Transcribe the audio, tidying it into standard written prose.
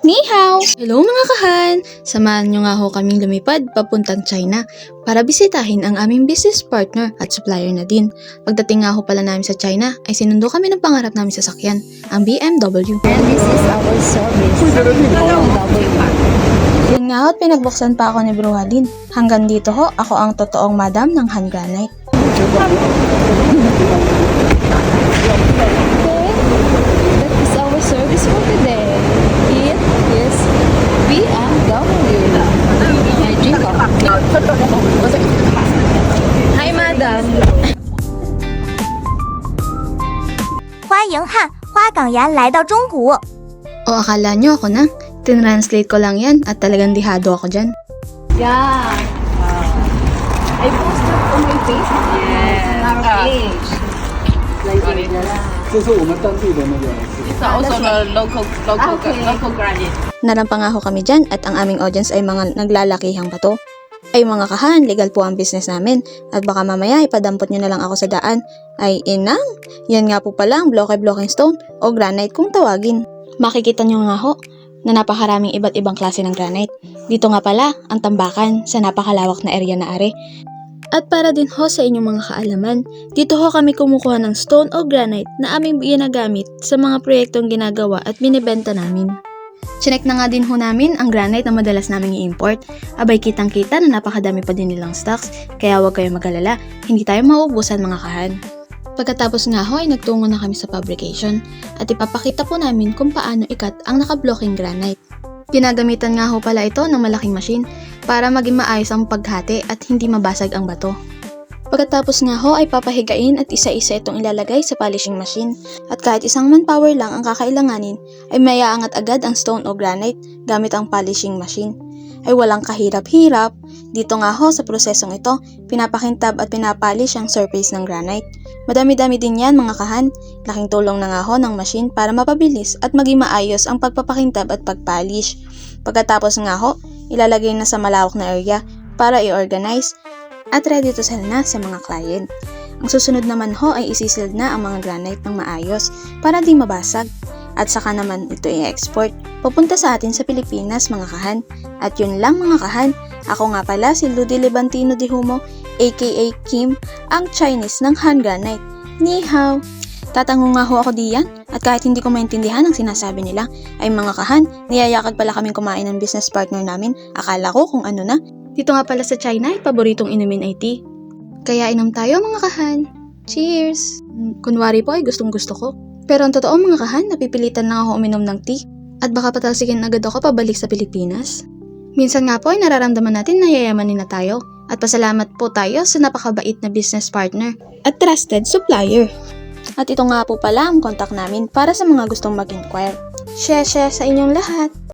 Ni hao! Hello mga kahan! Samahan nyo nga ho kaming lumipad papuntang China para bisitahin ang aming business partner at supplier na din. Pagdating nga ho pala namin sa China ay sinundo kami ng pangarap namin sasakyan, ang BMW. And this is our service. Yan nga ho at pinagbuksan pa ako ni Bro Halin. Hanggang dito ho, ako ang totoong madam ng hand granite. That is our service for today. It is BMW. My drink Hi, madam. 欢迎汉花岗岩来到中国。 O akala nyo ako na? Tinranslate ko lang yan at talagang dihado ako dyan. Yeah. I posted on my Facebook. Yes. On our page. 这是我们当地的那个。 It's also the local granite. Narampa nga ho kami dyan at ang aming audience ay mga naglalakihang bato. Ay mga kahan, legal po ang business namin at baka mamaya ipadampot nyo na lang ako sa daan. Ay inang, yan nga po pala ang bloke-blocking stone o granite kung tawagin. Makikita nyo nga ho na napakaraming iba't ibang klase ng granite. Dito nga pala ang tambakan sa napakalawak na area na are. At para din ho sa inyong mga kaalaman, dito ho kami kumukuha ng stone o granite na aming ginagamit sa mga proyektong ginagawa at binibenta namin. Chinek na nga din ho namin ang granite na madalas namin i-import. Abay kitang-kita na napakadami pa din nilang stocks, kaya huwag kayong mag-alala, hindi tayo mauubusan mga kahan. Pagkatapos nga ho ay nagtungo na kami sa fabrication at ipapakita po namin kung paano ikat ang naka-blocking granite. Ginagamitan nga ho pala ito ng malaking machine para maging maayos ang paghati at hindi mabasag ang bato. Pagkatapos nga ho ay papahigain at isa-isa itong ilalagay sa polishing machine at kahit isang manpower lang ang kakailanganin ay mayaangat agad ang stone o granite gamit ang polishing machine. Ay walang kahirap-hirap, dito nga ho sa prosesong ito, pinapakintab at pinapolish ang surface ng granite. Madami-dami din yan mga kahan, laking tulong na nga ho ng machine para mapabilis at maging maayos ang pagpapakintab at pagpolish. Pagkatapos nga ho, ilalagay na sa malawak na area para i-organize at ready to sell na sa mga client. Ang susunod naman ho ay isisil na ang mga granite ng maayos para di mabasag at saka naman ito i-export papunta sa atin sa Pilipinas mga kahan. At yun lang mga kahan, ako nga pala si Ludi Levantino de Humo aka Kim, ang Chinese ng hand granite. Ni hao! Tatango nga ho ako diyan at kahit hindi ko maintindihan ang sinasabi nila ay mga kahan, niyayakag pala kaming kumain ng business partner namin. Akala ko kung ano na. Dito nga pala sa China ay paboritong inumin ay tea. Kaya inom tayo mga kahan. Cheers! Kunwari po ay gustong gusto ko. Pero ang totoo mga kahan, napipilitan lang ako uminom ng tea at baka patalsikin agad ako pabalik sa Pilipinas. Minsan nga po ay nararamdaman natin na yayamanin na tayo at pasalamat po tayo sa napakabait na business partner at trusted supplier. At ito nga po pala ang contact namin para sa mga gustong mag-inquire. Share sa inyong lahat!